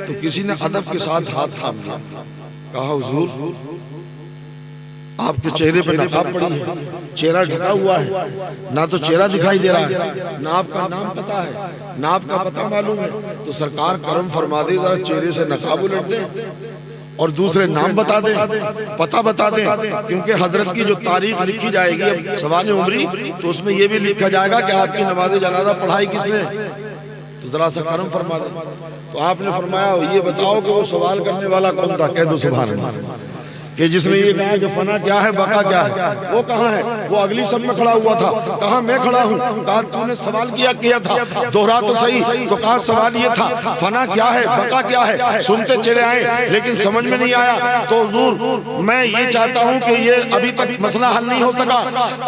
تو کسی نے ادب کے ساتھ ہاتھ تھام لیا, کہا حضور آپ کے چہرے پہ نقاب پڑی ہے, چہرہ ڈھکا ہوا ہے, نہ تو چہرہ دکھائی دے رہا ہے, نہ آپ کا نام پتا ہے, نہ آپ کا پتہ معلوم ہے. تو سرکار کرم فرما دے, ذرا چہرے سے نقاب الٹ دیں اور دوسرے نام بتا دیں, پتہ بتا دیں. کیونکہ حضرت کی جو تاریخ لکھی جائے گی اب سوانح عمری, تو اس میں یہ بھی لکھا جائے گا کہ آپ کی نماز جنازہ پڑھائی کس نے. تو ذرا سا کرم فرما دیں. تو آپ نے فرمایا یہ بتاؤ کہ وہ سوال کرنے والا کون تھا. کہہ دو سبحان اللہ. کہ جس نے یہ کہا کہ فنا کیا ہے بقا کیا ہے, وہ کہاں ہے؟ وہ اگلی سب میں کھڑا ہوا تھا. کہا میں کھڑا ہوں. کہا تو نے سوال کیا تھا, دوہرا تو صحیح. تو کہا سوال یہ تھا فنا کیا ہے بقا کیا ہے. سنتے چلے آئے لیکن سمجھ میں نہیں آیا. تو حضور میں یہ چاہتا ہوں کہ یہ ابھی تک مسئلہ حل نہیں ہو سکا,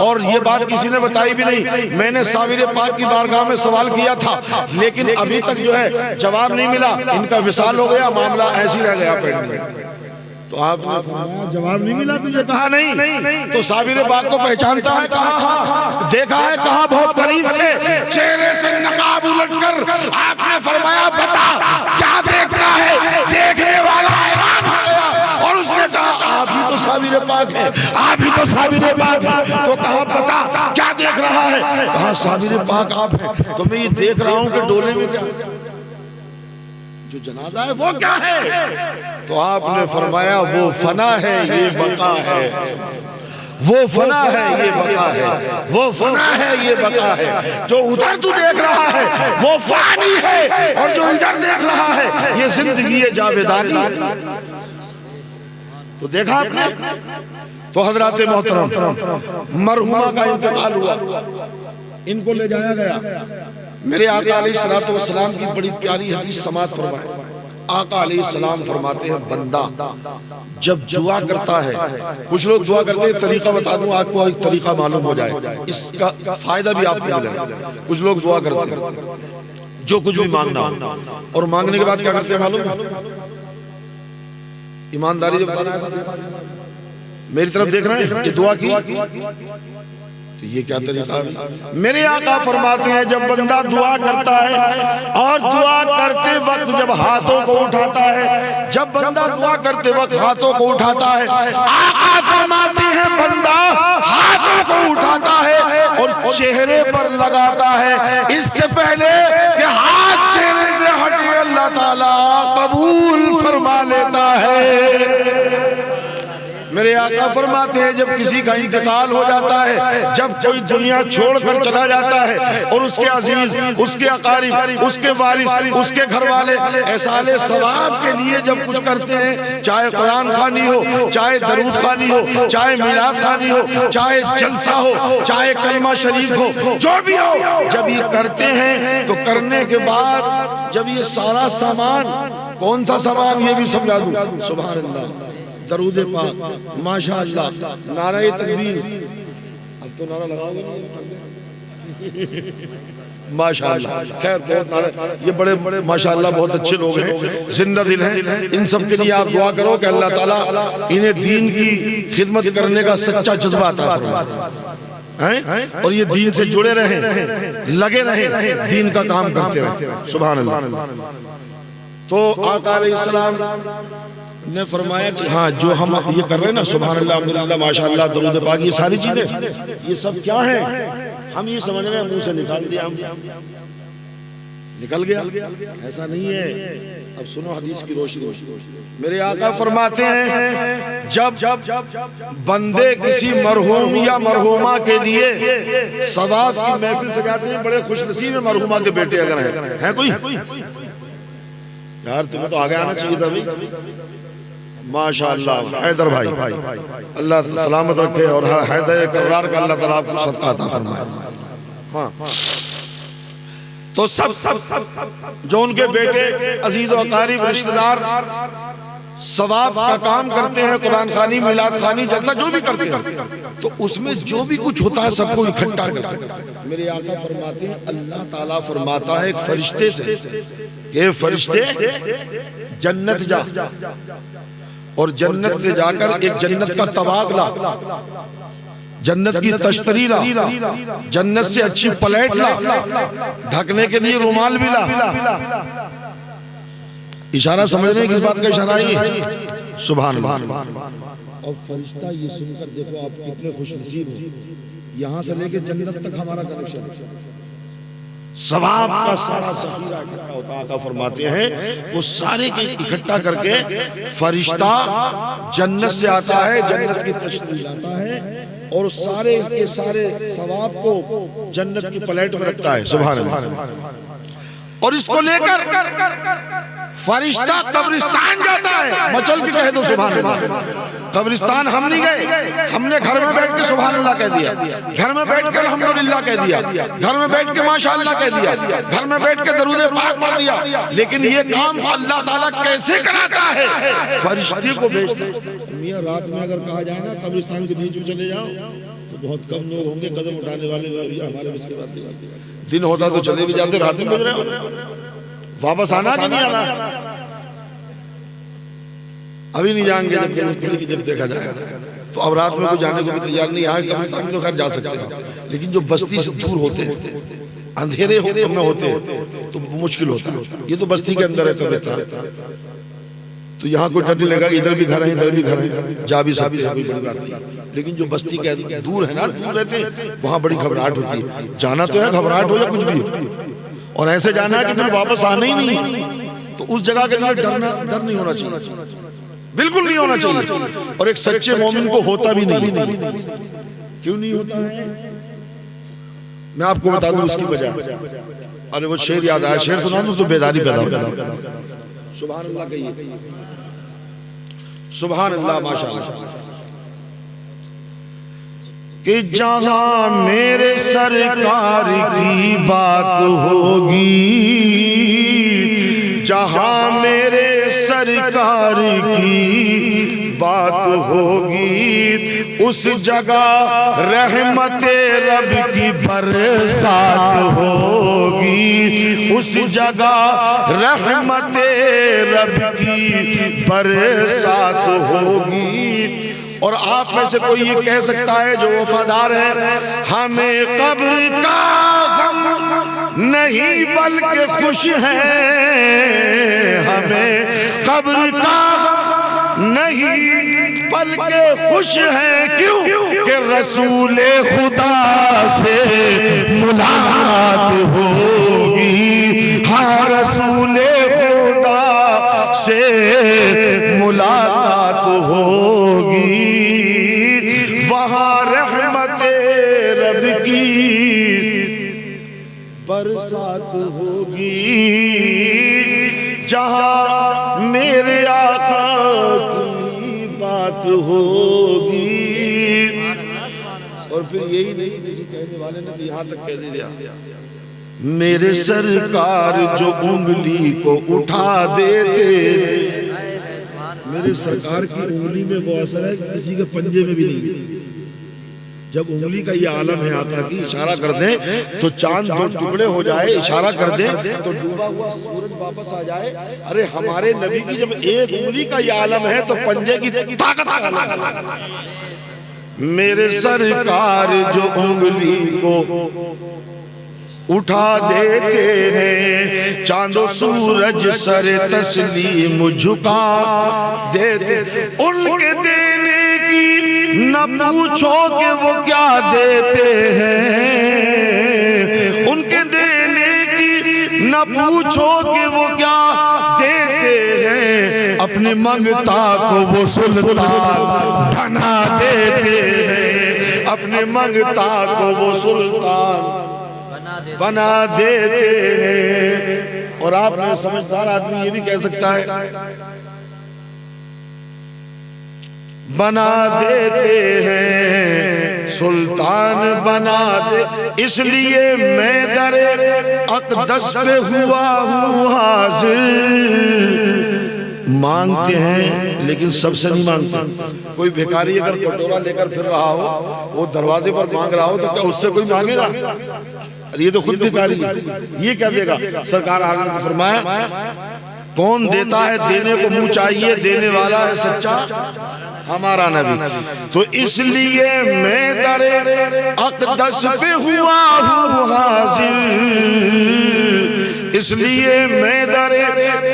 اور یہ بات کسی نے بتائی بھی نہیں. میں نے صابر پاک کی بارگاہ میں سوال کیا تھا, لیکن ابھی تک جو ہے جواب نہیں ملا. ان کا وصال ہو گیا, معاملہ ایسی رہ گیا پینڈنگ. تو آپ نے فرمایا جواب نہیں ملا تجھے. کہا نہیں. تو صابر پاک کو پہچانتا ہے. کہا ہاں دیکھا ہے. کہا بہت قریب سے. چہرے سے نقاب الٹ کر آپ نے فرمایا بتا کیا دیکھتا ہے. دیکھنے والا حیران ہو گیا اور اس نے کہا آپ ہی تو صابر پاک ہیں, آپ ہی تو صابر پاک ہیں. تو کہا بتا کیا دیکھ رہا ہے. کہا صابر پاک آپ ہیں. تو میں یہ دیکھ رہا ہوں کہ ڈولے میں کیا جو جنازہ ہے وہ کیا ہے. تو آپ نے فرمایا وہ فنا ہے یہ بقا ہے. وہ فنا ہے یہ بقا ہے. وہ فنا ہے یہ بقا ہے. جو ادھر تو دیکھ رہا ہے وہ فانی ہے, اور جو ادھر دیکھ رہا ہے یہ زندگی جاویدانی. تو دیکھا آپ نے. تو حضرات محترم مرحومہ کا انتقال ہوا, ان کو لے جایا گیا. میرے آقا علیہ السلام کی بڑی پیاری حدیث سماعت فرمائے. آقا علیہ السلام فرماتے ہیں بندہ جب دعا کرتا ہے, کچھ لوگ دعا کرتے ہیں, طریقہ بتا دوں آپ کو, ایک طریقہ معلوم ہو جائے, اس کا فائدہ بھی آپ کو ملے. کچھ لوگ دعا کرتے ہیں جو کچھ بھی مانگنا, اور مانگنے کے بعد کیا کرتے ہیں معلوم ہے, ایمانداری جب بتانا ہے میری طرف دیکھ رہے ہیں, یہ دعا کی تو یہ کیا طریقہ ہے. میرے آقا فرماتے ہیں جب بندہ دعا کرتا ہے اور دعا کرتے وقت جب ہاتھوں کو اٹھاتا ہے, جب بندہ دعا کرتے وقت ہاتھوں کو اٹھاتا ہے, آقا فرماتے ہیں بندہ ہاتھوں کو اٹھاتا ہے اور چہرے پر لگاتا ہے اس سے پہلے کہ ہاتھ چہرے سے ہٹے, اللہ تعالیٰ قبول فرما لیتا ہے. میرے آقا فرماتے ہیں جب کسی کا انتقال ہو جاتا ہے, جب کوئی دنیا چھوڑ کر چلا جاتا ہے اور اس کے عزیز, اس کے اقارب, اس کے وارث, اس کے گھر والے احسان ثواب کے لیے جب کچھ کرتے ہیں, چاہے قرآن خوانی ہو, چاہے درود خوانی ہو, چاہے میلاد خوانی ہو, چاہے جلسہ ہو, چاہے کلمہ شریف ہو, جو بھی ہو, جب یہ کرتے ہیں تو کرنے کے بعد جب یہ سارا سامان, کون سا سامان یہ بھی سمجھا دوں, سبحان اللہ, درود پاک, ماشاءاللہ, نعرہ تکبیر, اب تو نعرہ لگاؤ گے ماشاءاللہ, خیر بہت نعرہ, یہ بڑے ماشاءاللہ بہت اچھے لوگ ہیں, زندہ دل ہیں, ان سب کے لیے آپ دعا کرو کہ اللہ تعالیٰ انہیں دین کی خدمت کرنے کا سچا جذبہ عطا فرمائے اور یہ دین سے جڑے رہیں, لگے رہیں, دین کا کام کرتے رہیں. سبحان اللہ. تو آقا علیہ السلام نے فرمایا کہ ہاں جو ہم یہ کر رہے ہیں نا, سبحان اللہ, الحمدللہ, ماشاءاللہ, درود پاک, یہ ساری چیزیں یہ سب کیا ہیں, ہم یہ سمجھ رہے ہیں منہ سے نکال دیا ہم, نکل گیا. ایسا نہیں ہے. اب سنو حدیث کی روشنی. میرے آقا فرماتے ہیں جب بندے کسی مرحوم یا مرحومہ کے لیے ثواب کی محفل سجاتے ہیں, بڑے خوش نصیب ہیں مرحومہ کے بیٹے اگر ہیں کوئی یار, تمہیں تو آگے آنا چاہیے تھا بھائی. ماشاءاللہ حیدر بھائی, اللہ سلامت رکھے, اور حیدر کرار کا اللہ تعالیٰ آپ کو صدقہ عطا فرمائے. ہاں تو سب جو ان کے بیٹے عزیز و اقارب رشتہ دار ثواب کا کام کرتے ہیں, قرآن خوانی, میلاد خوانی, جلسہ جو بھی کرتے ہیں, تو اس میں جو بھی کچھ ہوتا ہے سب کو اکٹھا کرتے ہیں. میرے آقا فرماتے ہیں اللہ تعالیٰ فرماتا ہے ایک فرشتے سے کہ فرشتے جنت جا, اور جنت سے جا کر ایک جنت کا تبادلہ, جنت کی تشتری لا, جنت سے اچھی پلیٹ لا, ڈھکنے کے لیے رومال بھی لا. اشارہ سمجھنے کس بات کا اشارہ ہے؟ سبحان اللہ. اور فرشتہ یہ سن کر دیکھو آپ کتنے خوش نصیب ہو, یہاں سے لے کے جنت تک ہمارا کنیکشن ہے. ثواب کا سارا ذخیرہ اکٹھا ہوتا ہے. آقا فرماتے ہیں وہ سارے کے اکٹھا کر کے فرشتہ جنت سے آتا ہے, جنت کی تشریح لاتا ہے, اور سارے کے سارے ثواب کو جنت کی پلیٹ میں رکھتا ہے. سبحان اللہ. اور اس کو لے کر فرشتہ قبرستان جاتا ہے. مچل کے کہے تو سبحان اللہ. قبرستان ہم نہیں گئے, ہم نے گھر میں بیٹھ کے سبحان اللہ کہہ دیا, گھر میں بیٹھ کے الحمدللہ کہہ دیا, گھر میں بیٹھ کے ماشاءاللہ کہہ دیا, گھر میں بیٹھ کے درود پاک پڑھ دیا. لیکن یہ کام اللہ تعالیٰ کیسے کراتا ہے؟ فرشتے کو بھیجتے ہیں. میاں رات میں اگر کہا جائے نا قبرستان کے بیچ میں چلے جاؤ تو بہت کم لوگ ہوں گے قدم اٹھانے والے. ہمارے اس کے بعد دن ہوتا تو چلے بھی جاتے, رات میں بج رہے واپس آنا کہ نہیں آنا. ابھی نہیں جائیں گے جب دیکھا جائے گا. تو اب رات میں کوئی جانے کو بھی تیار نہیں. آئے قبرستان میں تو خیر جا سکتے ہیں, لیکن جو بستی سے دور ہوتے ہیں, اندھیرے میں ہوتے ہیں, تو مشکل ہوتا ہے. یہ تو بستی کے اندر ہے قبرستان, تو یہاں کوئی ڈر نہیں لگا کہ ادھر بھی گھر ہیں ادھر بھی گھر ہیں, جا بھی سکتے ہیں, کوئی بڑی بات نہیں. لیکن جو بستی کے دور ہے نا, دور رہتے ہیں, وہاں بڑی گھبراہٹ ہوتی ہے. جانا تو ہے, گھبراہٹ ہو یا کچھ بھی ہو, اور ایسے جانا ہے کہ پھر واپس آنا ہی نہیں. تو اس جگہ کے لیے ڈر نہیں ہونا چاہیے, بالکل نہیں ہونا چاہیے. اور ایک سچے مومن کو ہوتا بھی نہیں. کیوں نہیں ہوتا ہے؟ میں آپ کو بتا دوں اس کی وجہ. ارے وہ شعر یاد آیا, شعر سنا دوں تو بیداری پیدا ہو جائے. سبحان اللہ کہیے, سبحان اللہ, ماشاءاللہ. کہ جہاں میرے سرکار کی بات ہوگی, جہاں میرے سرکار کی بات ہوگی, اس جگہ رحمت رب کی برسات ہوگی, اس جگہ رحمت رب کی برسات ہوگی. اور آپ میں سے کوئی یہ کہہ سکتا ہے جو وفادار ہے, ہمیں قبر کا غم نہیں بلکہ خوش ہے, ہمیں قبر کا غم نہیں بلکہ خوش ہے. کیوں کہ رسول خدا سے ملاقات ہوگی, ہاں رسول خدا سے ملاقات ہوگی, وہاں رحمت رب کی برسات ہوگی, جہاں میرے آقا کی بات ہوگی. اور پھر یہی نہیں, کسی کہنے والے نے یہاں تک کہہ دیا, میرے سرکار جو انگلی کو اٹھا دیتے, میرے سرکار کی انگلی میں وہ اثر ہے کسی کے پنجے میں بھی نہیں. جب انگلی کا یہ عالم ہے آقا کی, اشارہ کر دیں تو چاند دو ٹکڑے ہو جائے, اشارہ کر دیں تو ڈوبا ہوا سورج واپس آ جائے. ارے ہمارے نبی کی جب ایک انگلی کا یہ عالم ہے تو پنجے کی طاقت ہے. میرے سرکار جو انگلی کو اٹھا دیتے ہیں, چاند و سورج سر تسلیم جھکا دیتے, ان کے دینے کی نہ پوچھو کہ وہ کیا دیتے ہیں, ان کے دینے کی نہ پوچھو کہ وہ کیا دیتے ہیں، اپنے منگتا کو وہ سلطان بنا دیتے ہیں، اپنے منگتا کو وہ سلطان بنا دیتے ہیں۔ اور آپ نے سمجھدار آدمی یہ بھی کہہ سکتا ہے بنا دیتے ہیں سلطان بنا دے، اس لیے میں در اقدس پہ ہوا ہوں حاضر۔ مانگتے ہیں لیکن سب سے نہیں مانگتے۔ کوئی بھیکاری اگر کٹورا لے کر پھر رہا ہو، وہ دروازے پر مانگ رہا ہو، تو کیا اس سے کوئی مانگے گا؟ یہ تو خود بھیکاری ہے، یہ کیا دے گا؟ سرکار حضرت نے فرمایا کون دیتا ہے دینے کو منہ چاہیے، دینے والا ہے سچا ہمارا نبی۔ تو اس لیے میں در اقدس پہ ہوا ہوں حاضر، اس لیے میں در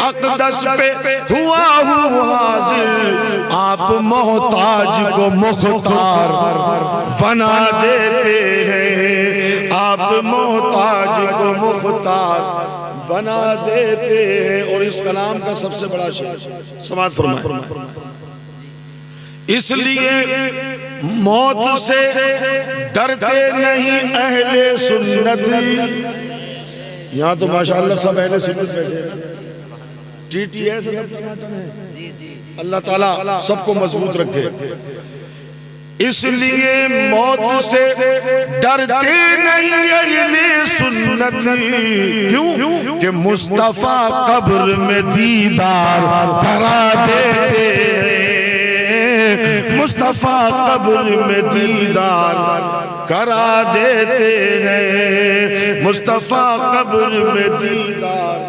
اقدس پہ ہوا ہوں حاضر۔ آپ محتاج کو مختار بنا دیتے ہیں، آپ محتاج کو مختار بنا دیتے ہیں۔ اور اس کلام کا سب سے بڑا شعر سماعت فرمائیں، اس لیے موت سے ڈرتے نہیں اہل سنت۔ یہاں تو ماشاءاللہ سب اہل سنت بیٹھے ہیں، ٹی ٹی ہے، اللہ تعالیٰ سب کو مضبوط رکھے۔ اس لیے موت سے ڈرتے نہیں اہل سنت، کیوں کہ مصطفیٰ قبر میں دیدار کرا دیتے ہیں، مصطفیٰ قبر میں دیدار کرا دیتے ہیں، مصطفیٰ قبر میں دیدار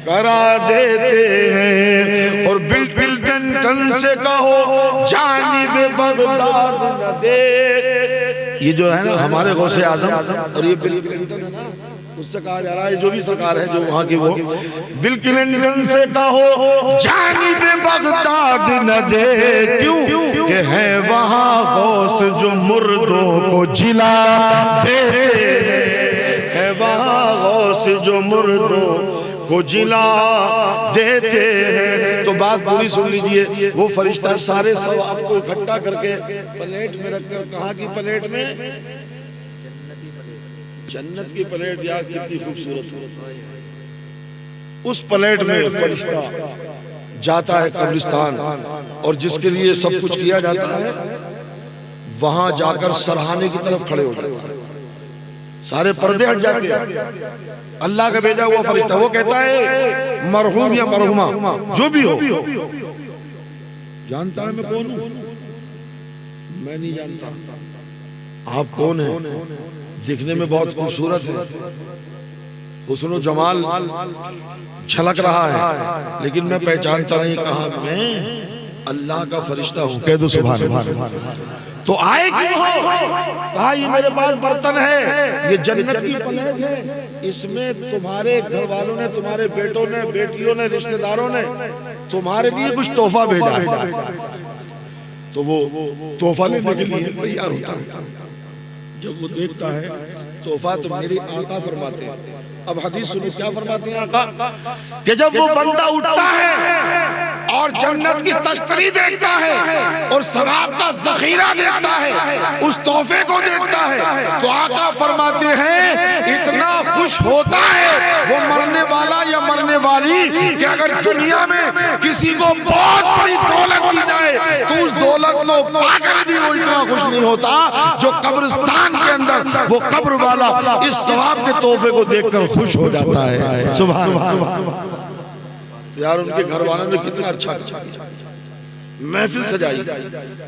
کرا دیتے ہیں۔ اور بل کلنٹن سے کہو جانب بغداد نہ دے، یہ جو ہے نا ہمارے غوث اعظم، اور یہ بل کلنٹن ہے نا، اس سے کہا جا رہا ہے جو بھی سرکار ہے جو وہاں کی، وہ بل کلنٹن سے کہو جانب بغداد نہ دے، کیوں کہ ہے وہاں غوث جو مردوں کو جلا دیتے ہیں، ہے وہاں غوث جو مردوں کو جلا دیتے ہیں۔ تو بات پوری سن لیجئے، وہ فرشتہ سارے ثواب کو اکٹھا کر کے پلیٹ میں رکھ کر، کہاں کی پلیٹ میں؟ جنت کی پلیٹ، یار کتنی خوبصورت ہے۔ اس پلیٹ میں فرشتہ جاتا ہے قبرستان، اور جس کے لیے سب کچھ کیا جاتا ہے وہاں جا کر سرہانے کی طرف کھڑے ہو جاتے ہیں، سارے پردے ہٹ جاتے ہیں۔ اللہ کا بھیجا ہوا فرشتہ وہ کہتا ہے مرحوم یا مرحومہ جو بھی ہو، جانتا ہے میں کون ہوں؟ میں نہیں جانتا۔ آپ کون ہیں؟ دیکھنے میں بہت خوبصورت ہے، حسن و جمال جھلک رہا ہے، لیکن میں پہچانتا نہیں کہاں میں اللہ کا فرشتہ ہوں۔ کہہ دو سبحان اللہ۔ تو آئے کیوں ہو؟ کہا یہ میرے پاس برتن ہے، یہ جنت کی پلیٹ ہے، اس میں تمہارے گھر والوں نے، تمہارے بیٹوں نے، بیٹیوں نے، رشتہ داروں نے تمہارے لیے کچھ تحفہ بھیجا ہے۔ تو وہ تحفہ لینے کے لیے تیار ہوتا ہے، جب وہ دیکھتا ہے تحفہ تو میری آقا فرماتے ہیں۔ اب حدیث سنو کیا فرماتے ہیں آقا، کہ جب وہ بندہ اٹھتا ہے اور جنت کی تشتری دیکھتا ہے اور ثواب کا ذخیرہ دیکھتا ہے، اس تحفے کو دیکھتا ہے، تو آقا فرماتے ہیں اتنا خوش ہوتا ہے وہ مرنے والا یا مرنے والی کہ اگر دنیا میں کسی کو بہت بڑی دولت دی جائے تو اس دولت کو پا کر بھی وہ اتنا خوش نہیں ہوتا جو قبرستان کے اندر وہ قبر والا اس ثواب کے تحفے کو دیکھ کر خوش ہو جاتا ہے۔ سبحان اللہ۔ یار ان کے گھر والوں نے کتنا اچھا محفل سجائی،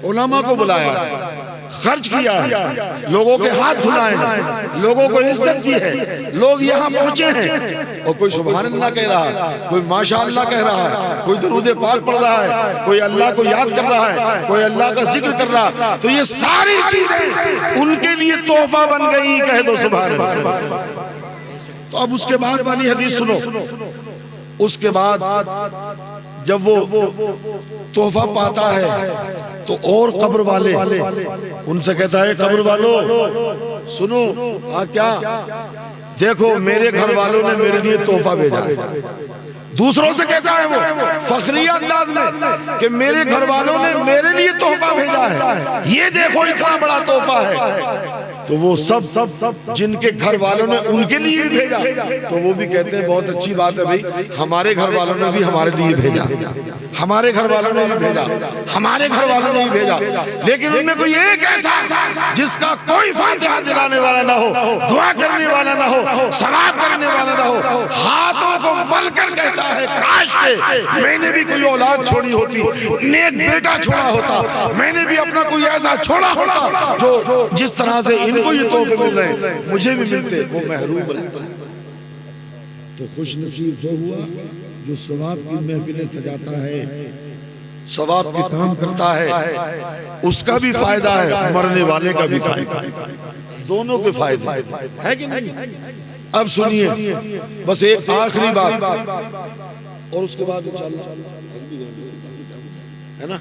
علماء کو بلایا، خرچ کیا ہے، لوگوں کے ہاتھ دھلائے ہیں، لوگوں کو عزت دی ہے، لوگ یہاں پہنچے ہیں، اور کوئی سبحان اللہ کہہ رہا ہے، کوئی ماشاء اللہ کہہ رہا ہے، کوئی درود پاک پڑھ رہا ہے، کوئی اللہ کو یاد کر رہا ہے، کوئی اللہ کا ذکر کر رہا ہے۔ تو یہ ساری چیزیں ان کے لیے تحفہ بن گئی، کہہ دو سبحان اللہ۔ تو اب اس کے بعد والی حدیث سنو۔ اس کے بعد جب وہ تحفہ پاتا ہے تو اور قبر والے ان سے کہتا ہے قبر والو سنو، کیا دیکھو میرے گھر والوں نے میرے لیے تحفہ بھیجا ہے. دوسروں سے کہتا ہے وہ فخریہ انداز میں کہ میرے گھر والوں نے میرے لیے تحفہ بھیجا ہے, یہ دیکھو اتنا بڑا تحفہ ہے. تو وہ سب جن کے گھر والوں نے ان کے لیے بھی بھیجا تو وہ بھی کہتے ہیں بہت اچھی بات ہے بھائی, ہمارے گھر والوں نے بھی ہمارے لیے بھیجا, ہمارے گھر والوں نے بھی بھیجا, ہمارے گھر والوں نے بھی بھیجا. لیکن ان میں کوئی ایک ایسا جس کا کوئی فاتحہ دلانے والا نہ ہو, دعا کرنے والا نہ ہو, ثواب کرنے والا نہ ہو, ہاتھوں کو مل کر کہتا ہے کاش کہ میں نے بھی کوئی اولاد چھوڑی ہوتی, نیک بیٹا چھوڑا ہوتا, میں نے بھی اپنا کوئی ایسا چھوڑا ہوتا جو جس طرح سے ان کو یہ تحفے مل رہے ہیں مجھے بھی ملتے, وہ محروم رہتا ہے. تو خوش نصیب وہ ہوا جو ثواب کی محفلیں سجاتا ہے, ثواب کے کام کرتا ہے, اس کا بھی فائدہ ہے, مرنے والے کا بھی فائدہ ہے, دونوں کے فائدے ہے کہ نہیں. اب سنیے بس ایک آخری بات اور اس کے بعد انشاءاللہ ہے نا.